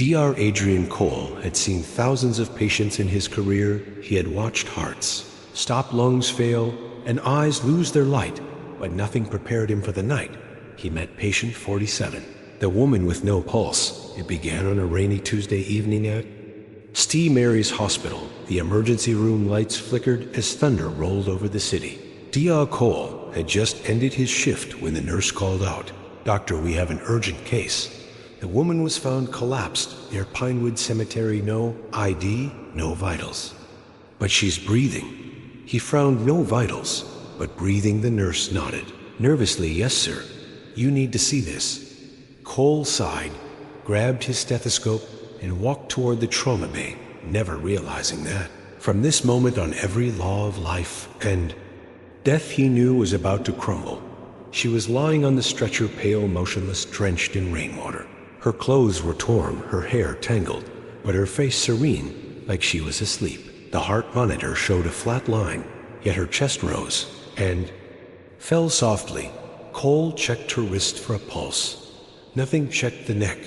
Dr. Adrian Cole had seen thousands of patients in his career. He had watched hearts stop, lungs fail, and eyes lose their light, but nothing prepared him for the night. He met patient 47, the woman with no pulse. It began on a rainy Tuesday evening at St. Mary's Hospital. The emergency room lights flickered as thunder rolled over the city. Dr. Cole had just ended his shift when the nurse called out, "Doctor, we have an urgent case." The woman was found collapsed near Pinewood Cemetery. No ID, no vitals. "But she's breathing." He frowned. "No vitals, but breathing." The nurse nodded. Nervously, "Yes, sir. You need to see this." Cole sighed, grabbed his stethoscope, and walked toward the trauma bay, never realizing that from this moment on every law of life and death he knew was about to crumble. She was lying on the stretcher, pale, motionless, drenched in rainwater. Her clothes were torn, her hair tangled, but her face serene, like she was asleep. The heart monitor showed a flat line, yet her chest rose and fell softly. Cole checked her wrist for a pulse. Nothing. Checked the neck.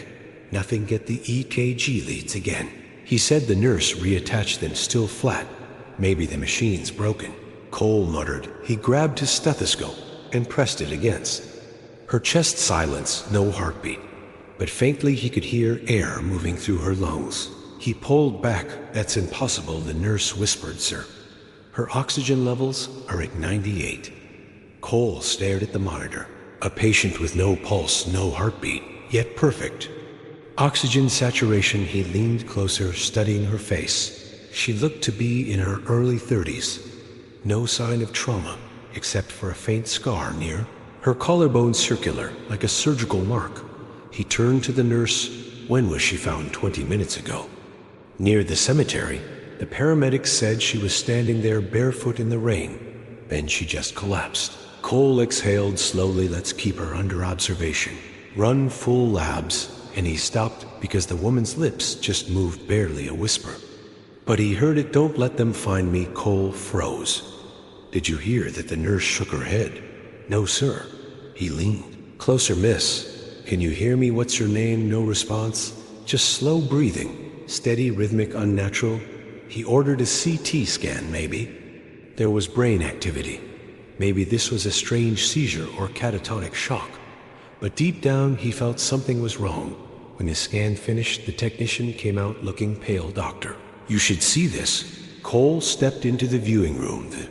Nothing. Get the EKG leads again. He said. The nurse reattached them, still flat. Maybe the machine's broken. Cole muttered. He grabbed his stethoscope and pressed it against her chest. Silence, no heartbeat, but faintly he could hear air moving through her lungs. He pulled back. "That's impossible," the nurse whispered, "sir. Her oxygen levels are at 98. Cole stared at the monitor. A patient with no pulse, no heartbeat, yet perfect oxygen saturation. He leaned closer, studying her face. She looked to be in her early 30s. No sign of trauma, except for a faint scar near her collarbone, circular, like a surgical mark. He turned to the nurse. "When was she found?" 20 minutes ago. Near the cemetery. The paramedics said she was standing there barefoot in the rain. Then she just collapsed. Cole exhaled slowly. "Let's keep her under observation. Run full labs." And he stopped because the woman's lips just moved, barely a whisper. But he heard it. "Don't let them find me." Cole froze. "Did you hear that?" The nurse shook her head. "No, sir." He leaned closer. "Miss, can you hear me? What's your name?" No response. Just slow breathing, steady, rhythmic, unnatural. He ordered a CT scan. Maybe there was brain activity. Maybe this was a strange seizure or catatonic shock. But deep down he felt something was wrong. When the scan finished, the technician came out looking pale. "Doctor, you should see this." Cole stepped into the viewing room. The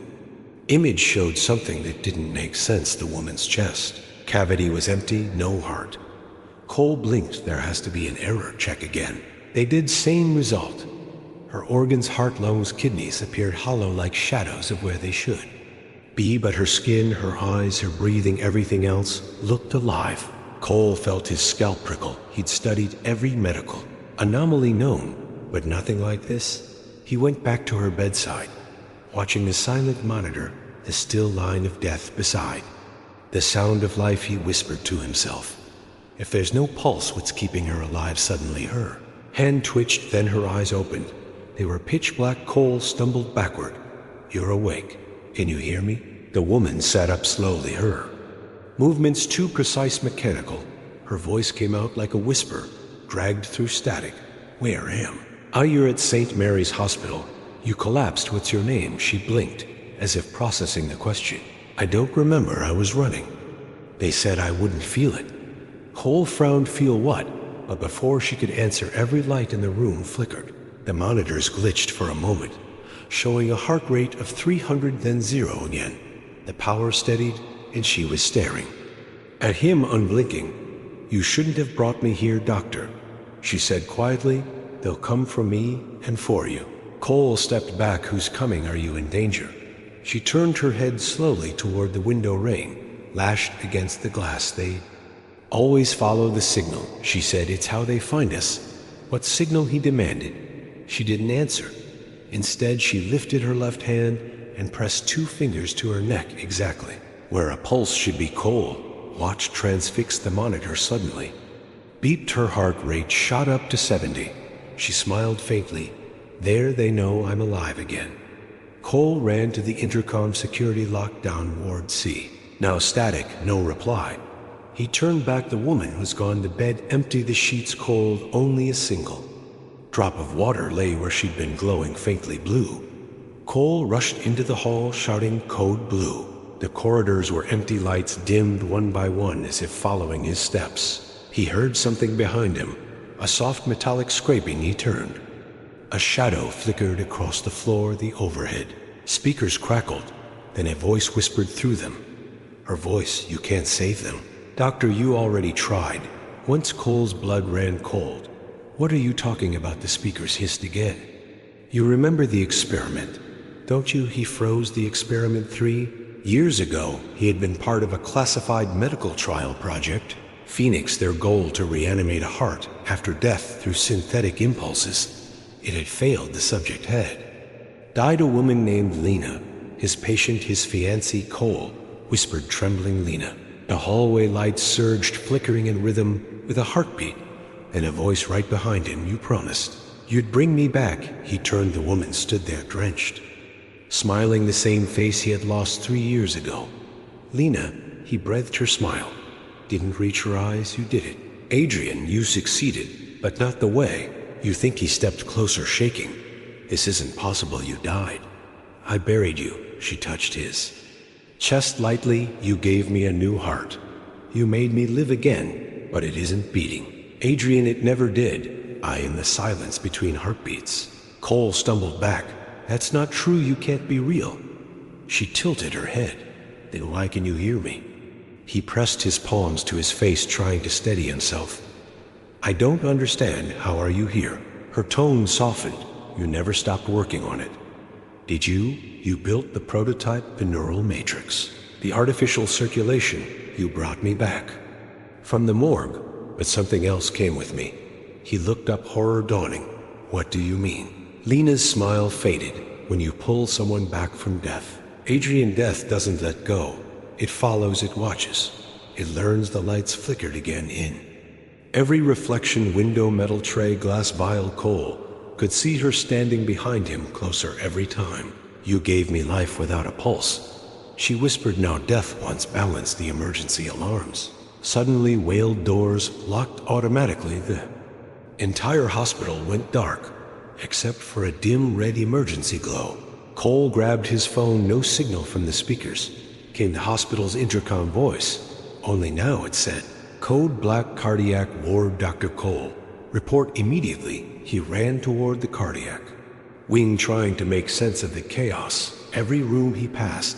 image showed something that didn't make sense. The woman's chest cavity was empty, no heart. Cole blinked. There has to be an error. Check again. They did. Same result. Her organs, heart, lungs, kidneys, appeared hollow, like shadows of where they should be, but her skin, her eyes, her breathing, everything else looked alive. Cole felt his scalp prickle. He'd studied every medical anomaly known, but nothing like this. He went back to her bedside, watching the silent monitor, the still line of death beside. The sound of life, he whispered to himself. If there's no pulse, what's keeping her alive? Suddenly her hand twitched, then her eyes opened. They were pitch black. Cole stumbled backward. "You're awake. Can you hear me?" The woman sat up slowly, her movements too precise, mechanical. Her voice came out like a whisper, dragged through static. "Where am I?" "You're at St. Mary's Hospital. You collapsed. What's your name?" She blinked, as if processing the question. "I don't remember. I was running. They said I wouldn't feel it." Cole frowned. "Feel what?" But before she could answer, every light in the room flickered. The monitors glitched for a moment, showing a heart rate of 300, then 0 again. The power steadied, and she was staring at him, unblinking. "You shouldn't have brought me here, doctor," she said quietly. "They'll come for me and for you." Cole stepped back. "Who's coming? Are you in danger?" She turned her head slowly toward the window. Rain lashed against the glass. "They always follow the signal," she said. "It's how they find us." "What signal?" he demanded. She didn't answer. Instead, she lifted her left hand and pressed 2 fingers to her neck, exactly where a pulse should be. Cole watched transfixed. The monitor suddenly beeped. Her heart rate shot up to 70. She smiled faintly. "There, they know I'm alive again." Cole ran to the intercom. "Security locked down Ward C. Now static." No reply. He turned back. The woman was gone. The bed empty, the sheets cold, only a single drop of water lay where she'd been, glowing faintly blue. Cole rushed into the hall, shouting, "Code Blue." The corridors were empty, lights dimmed one by one as if following his steps. He heard something behind him, a soft metallic scraping. He turned. A shadow flickered across the floor, the overhead. Speakers crackled, then a voice whispered through them. Her voice: "You can't save them. Doctor, you already tried." Once Cole's blood ran cold. "What are you talking about?" the speakers hissed again. "You remember the experiment, don't you?" He froze. The experiment 3 years ago, he had been part of a classified medical trial project. Phoenix, their goal to reanimate a heart after death through synthetic impulses. It had failed. The subject had died. A woman named Lena. His patient, his fiancée. "Cole," whispered trembling Lena. The hallway lights surged, flickering in rhythm with a heartbeat, and a voice right behind him. "You promised you'd bring me back." He turned. The woman stood there, drenched, smiling, the same face he had lost 3 years ago. "Lena," he breathed her smile. "Didn't reach her eyes. You did it. Adrian, you succeeded, but not the way you think." He stepped closer, shaking. "This isn't possible. You died. I buried you." She touched his chest lightly. "You gave me a new heart. You made me live again, but it isn't beating." "Adrian, it never did." In the silence between heartbeats, Cole stumbled back. "That's not true. You can't be real." She tilted her head. "Then why can you hear me?" He pressed his palms to his face, trying to steady himself. "I don't understand. How are you here?" Her tone softened. "You never stopped working on it, did you? You built the prototype, the neural matrix, the artificial circulation. You brought me back from the morgue, but something else came with me." He looked up, horror dawning. "What do you mean?" Lena's smile faded. "When you pull someone back from death, Adrian, death doesn't let go. It follows, it watches. It learns." The lights flickered again in every reflection, window, metal tray, glass vial. Cole could see her standing behind him, closer every time. "You gave me life without a pulse," she whispered. "Now death once balanced the emergency alarms." Suddenly, wailed doors locked automatically. The entire hospital went dark, except for a dim red emergency glow. Cole grabbed his phone. No signal from the speakers. Came the hospital's intercom voice. Only now it said, "Code Black Cardiac Ward, Dr. Cole. Report immediately." He ran toward the cardiac wing, trying to make sense of the chaos. Every room he passed,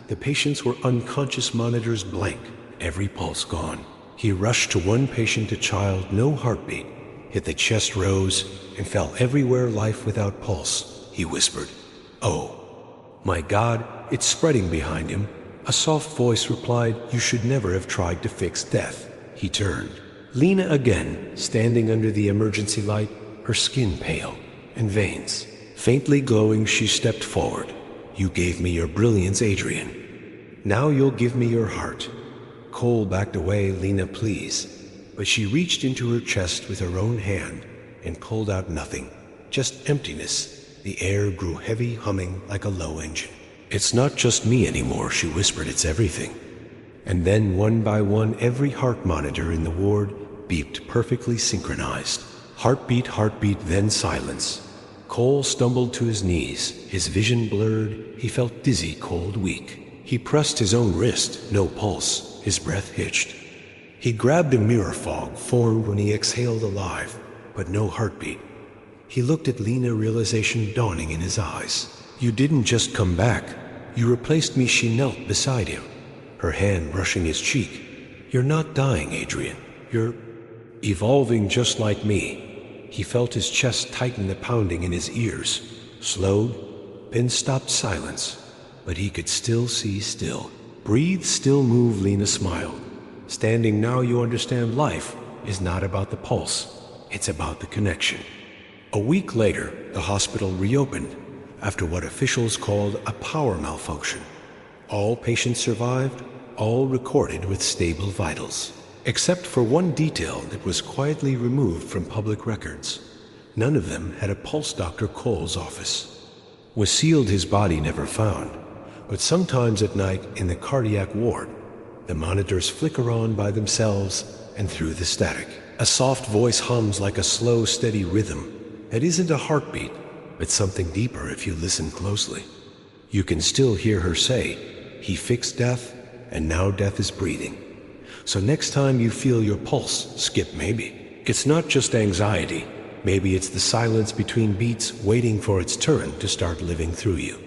the patients were unconscious, monitors blank, every pulse gone. He rushed to one patient, a child, no heartbeat. Hit the chest, rose, and fell everywhere. "Life without pulse," he whispered. "Oh, my God." It's spreading behind him. A soft voice replied, "You should never have tried to fix death." He turned. Lena again, standing under the emergency light, her skin pale and veins faintly glowing. She stepped forward. "You gave me your brilliance, Adrian. Now you'll give me your heart." Cole backed away. "Lena, please." But she reached into her chest with her own hand and pulled out nothing, just emptiness. The air grew heavy, humming like a low engine. "It's not just me anymore," she whispered. "It's everything." And then, one by one, every heart monitor in the ward beeped, perfectly synchronized. Heartbeat, heartbeat, then silence. Cole stumbled to his knees, his vision blurred. He felt dizzy, cold, weak. He pressed his own wrist. No pulse. His breath hitched. He grabbed a mirror. Fog formed when he exhaled, alive, but no heartbeat. He looked at Lena, realization dawning in his eyes. "You didn't just come back. You replaced me." She knelt beside him, her hand brushing his cheek. "You're not dying, Adrian. You're evolving just like me." He felt his chest tighten, the pounding in his ears slowed, then stopped. Silence, but he could still see, still breathe, still move. Lena smiled. "Standing now, you understand life is not about the pulse. It's about the connection." A week later, the hospital reopened after what officials called a power malfunction. All patients survived, all recorded with stable vitals, except for one detail that was quietly removed from public records. None of them had a pulse. Dr. Cole's office was sealed, his body never found. But sometimes at night in the cardiac ward, The monitors flicker on by themselves and through the static. A soft voice hums like a slow, steady rhythm. It isn't a heartbeat, but something deeper if you listen closely. You can still hear her say, "He fixed death, and now death is breathing." So next time you feel your pulse skip maybe, it's not just anxiety. Maybe it's the silence between beats waiting for its turn to start living through you.